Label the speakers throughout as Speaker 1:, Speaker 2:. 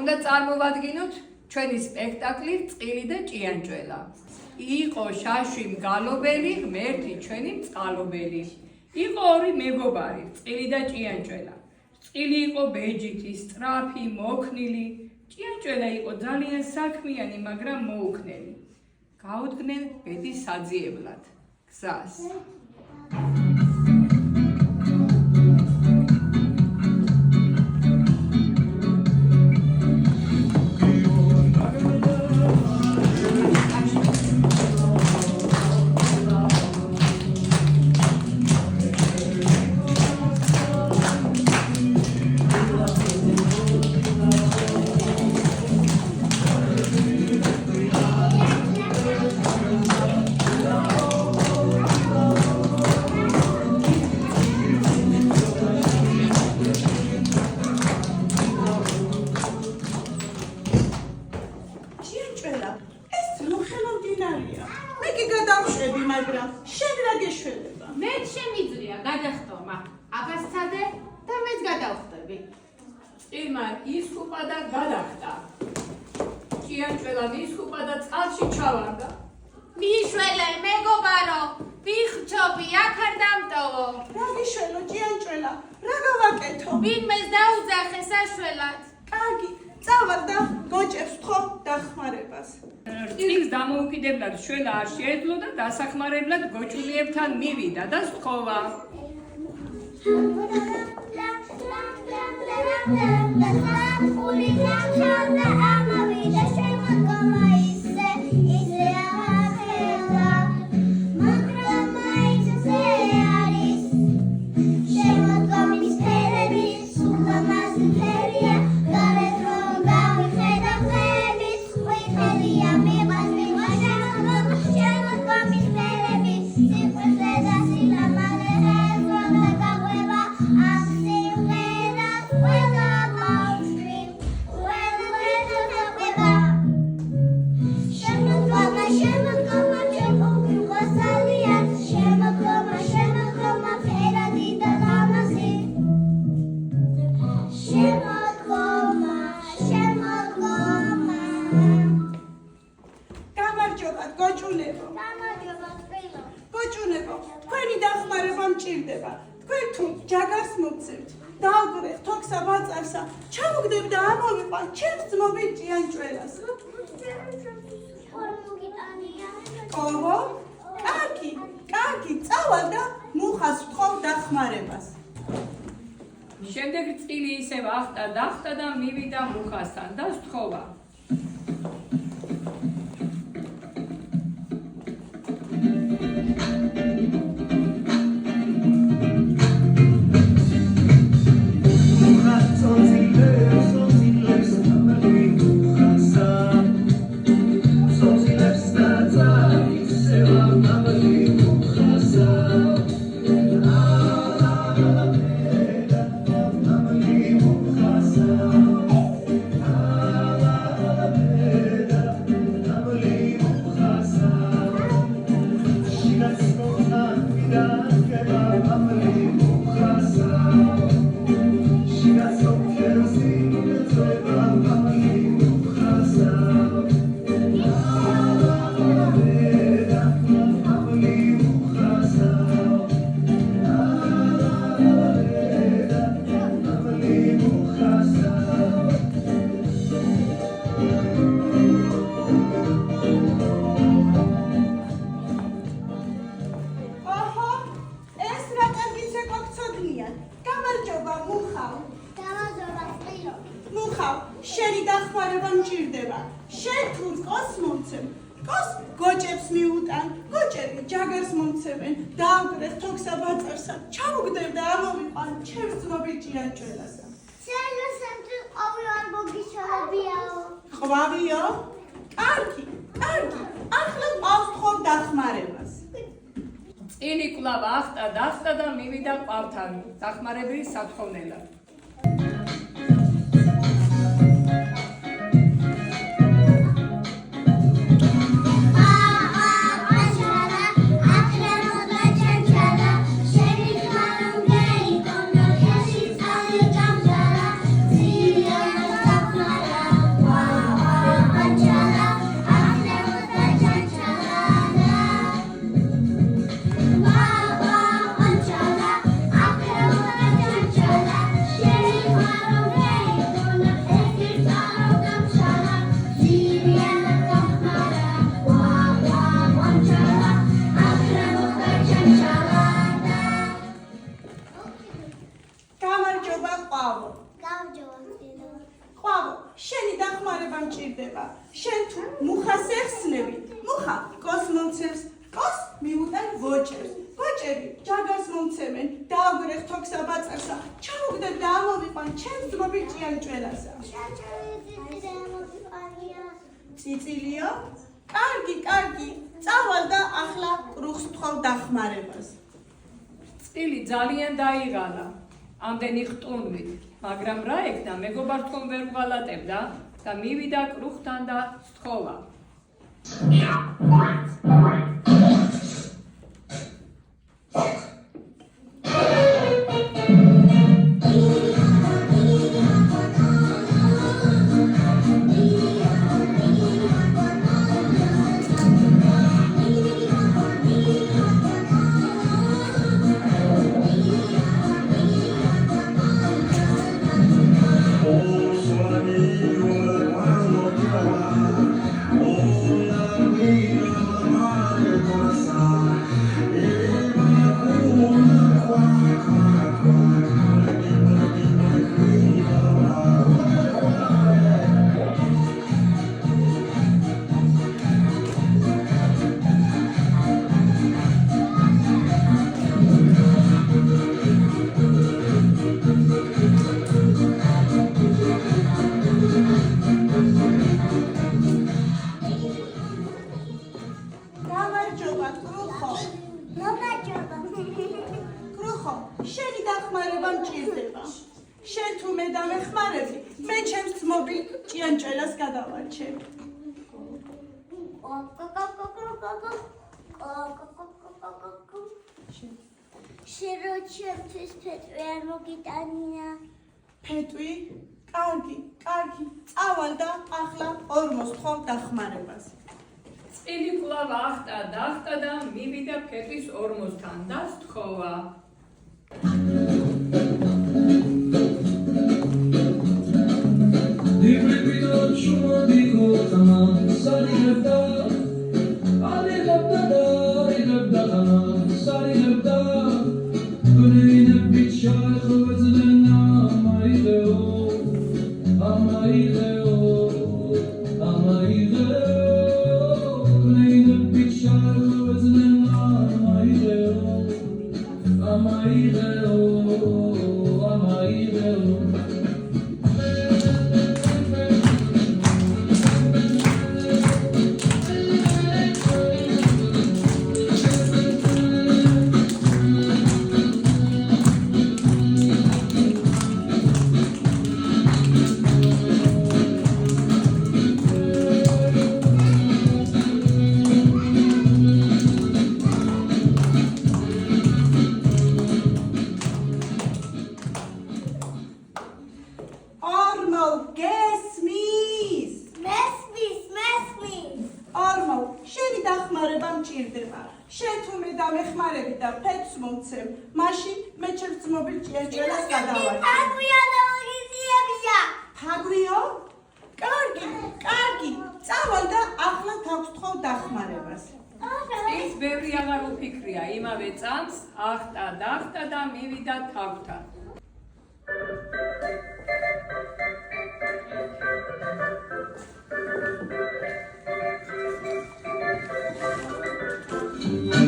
Speaker 1: უნდა წარმოვადგინოთ ჩვენი სპექტაკლი წილი და ჭიანჭველა. იყო შაშვი მგალობელი, ღმერთი ჩვენი მწყალობელი. იყო ორი მეგობარი, წილი და ჭიანჭველა. წილი იყო ბეჯითი, სწრაფი, მოქნილი. ჭიანჭველა იყო ძალიან საქმიანი, მაგრამ მოუქნელი. გაუდგნენ ბედის საძიებლად გზას. შველა არ შეეძლო და დასახმარებლად გოჭულიებთან მივიდა და სთხოვა. შემდეგ წილი ისევ ახტა და მივიდა მუხასთან და სთხოვა. წილი კვლავ ახტა და მივიდა ყავთან დახმარებლის სათხოვნელად.
Speaker 2: გამარჯობა ყვავო. ყვავო, შენი დახმარება მჭირდება. შენ თუ მუხას ეხსნები, მუხა კოს მომცემს, კოს მიუტან ვოჭერს. ვოჭერი ჯაგარს მომცემენ, დააგვერეხ თოქსა ბაწარსა, ჩამოგდებ და ამოვიყვან ჩემს ძმობილ ჭიანჭველასა. წიწილიო? კარგი, კარგი, წავალ და ახლა კრუხს თხოვ დახმარებას.
Speaker 1: წილი ძალიან დაიღალა ამდენი ხტუნვით, მაგრამ რა ეკნა მეგობარ თქომ ვერ გვალატებდა და მივიდა კრუხთან და სთხოვა. შენ თუ მე დამეხმარები, მე ჩემს ძმობილ ჭიანჭველას გადავარჩევ.
Speaker 3: შენ რო ჩემთვის ფეტვი არ მოგიტანია?
Speaker 2: ფეტვი? კარგი, კარგი, წავალ და ახლა ორმოს თხოვ დახმარებას.
Speaker 1: წილი კვლავ ახტა და მივიდა ფეტვის ორმოსთან და სთხოვა. შენ თუ მე დამეხმარები და ფეთს მომცემ, მაშინ მე ჩემს ძმობილ ჭიანჭველას გადავარჩევ.
Speaker 3: ფაგვია და მოგიწიებია.
Speaker 2: ფაგვიო? კარგი, კარგი, წავალ და ახლა თავს თხოვ დახმარებას.
Speaker 1: ის ბევრი აღარ უფიქრია, იმავე წამს ახტა და მივიდა თავთან.
Speaker 4: Oh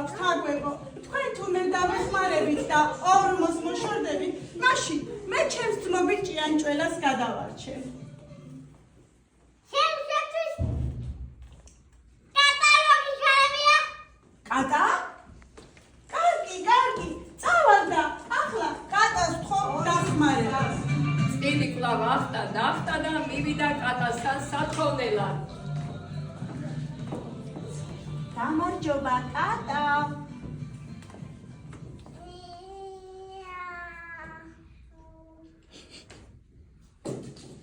Speaker 2: გაქვს თაგვებო, თქვენ თუ მე დამეხმარებით და ორმოს მოშორდებით, მაშინ მე ჩემს ძმობილ ჭიანჭველას გადავარჩევ.
Speaker 3: შემსათვის კატალოგი შარებია?
Speaker 2: კატა? კარგი, წავალ და ახლა კატას თხოვ დახმარებას.
Speaker 1: წილი კვლავ ახტა და მივიდა კატასთან სათხოვნელად.
Speaker 2: გამარჯობა კატა.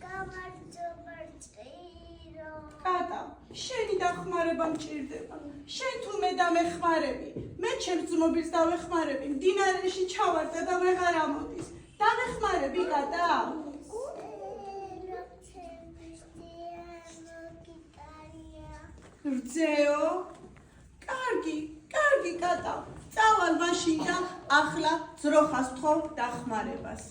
Speaker 3: გამარჯობა წირო.
Speaker 2: კატა, შენი დახმარება მჭირდება. შენ თუ მე დამეხმარები, მე ჩემს ძმობილს დავეხმარები, მდინარეში ჩავარდა და ვეღარ ამოდის. დამეხმარები კატა? რძეო? კარგი კატა. წავალ მაშინ და ახლა ძროხას თხოვ დახმარებას.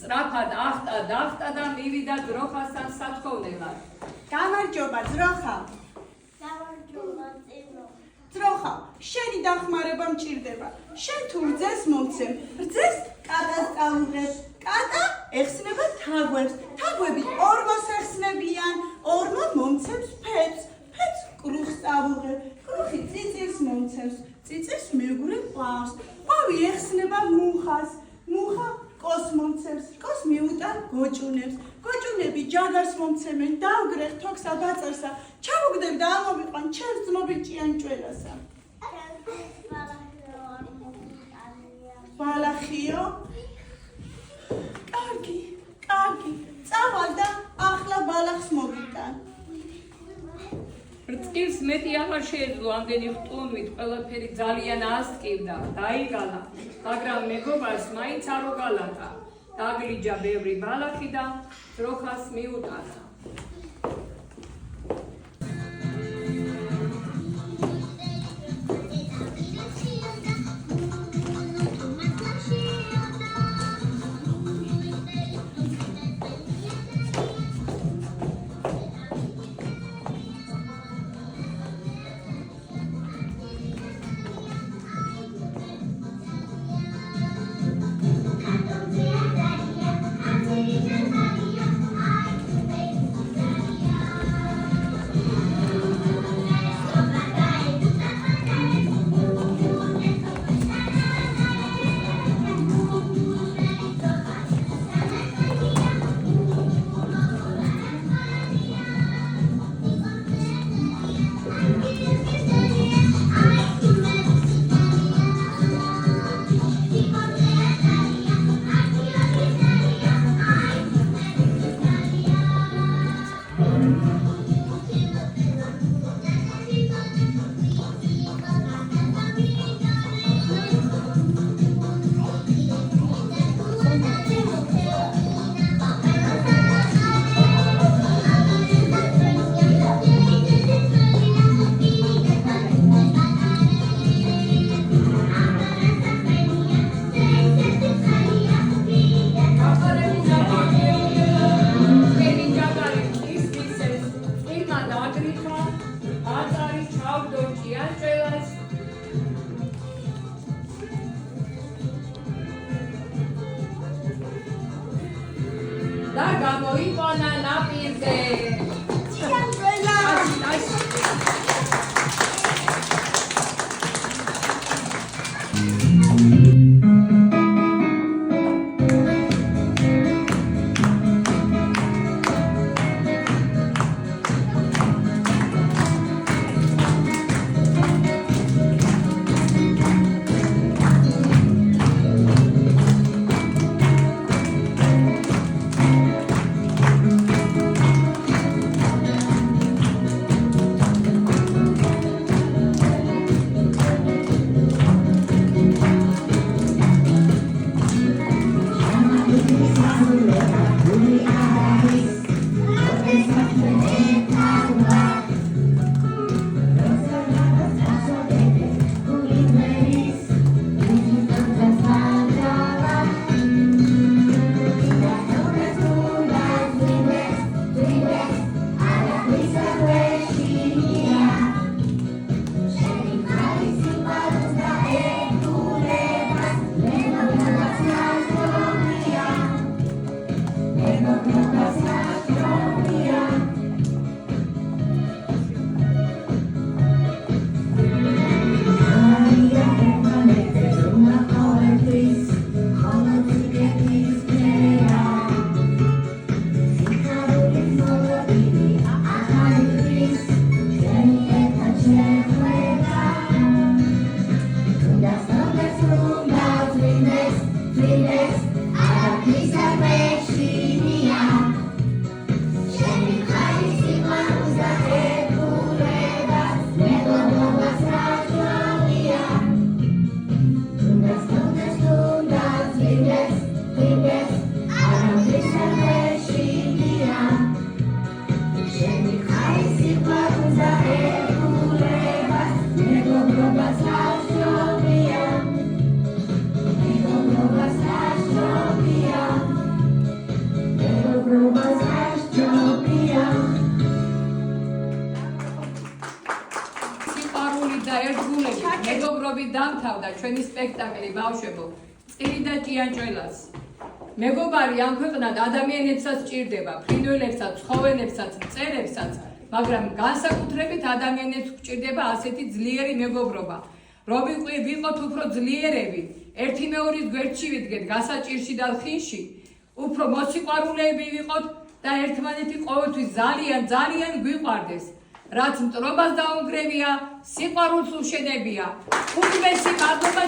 Speaker 1: სწრაფად ახტა და მივიდა ძროხასთან სათხოვნელად.
Speaker 2: გამარჯობა ძროხა.
Speaker 3: გამარჯობა წირო.
Speaker 2: ძროხა, შენი დახმარება მჭირდება. შენ თუ რძეს მომცემ, რძეს კატას წავიღებ. კატა ეხსნება თაგვებს. თაგვები ორმოს ეხსნებიან. ორმო მომცემს ფეთს. ფეთს კრუხს წავიღებ. კრუხი წიწილს მომცემს. წიწილს მეგრე ყვავს. ყვავი ეხსნება მუხას. მუხა კოს მომცემს. კოს მიუტან გოჭუნებს. გოჭუნები ჯაგარს მომცემენ. დავგრეხ თოქსა ბაწარსა. ჩავუგდებ და ამოვიყვან ჩემს ძმობილ ჭიანჭველასა. ბალახიო? კარგი. წავალ და ახლა ბალახს მოგიტან.
Speaker 1: რწყილს მეტი აღარ შეეძლო ამდენი ხტუნვით ყველაფერი ძალიან ასტკივდა, დაიგალა, მაგრამ მეგობარს მაინც არ უგალატა. დაგლიჯა ბევრი ბალახი და ძროხას მიუტანა. და გამოიყონა ნაპირზე.
Speaker 2: ჭიანჭველა.
Speaker 1: მეგობრობით დამთავრდა ჩვენი სპექტაკლი ბავშვებო წილი და ჭიანჭველას. მეგობარი ამ ქვეყნად ადამიანებსაც ჭირდება, ფრინველებსაც, ცხოველებსაც, მწერებსაც, მაგრამ განსაკუთრებით ადამიანებს გვჭირდება ასეთი ძლიერი მეგობრობა. რომ ვიყოთ უფრო ძლიერები, ერთი მეორის გვერდში ვიდგეთ გასაჭირში და ხინში, უფრო მოსიყვარულეები ვიყოთ და ერთმანეთი ყოველთვის ძალიან გვიყვარდეს. რაც მტრობას დაუნგრევია, სიყვარულს უშენებია. უდიდესი მადლობა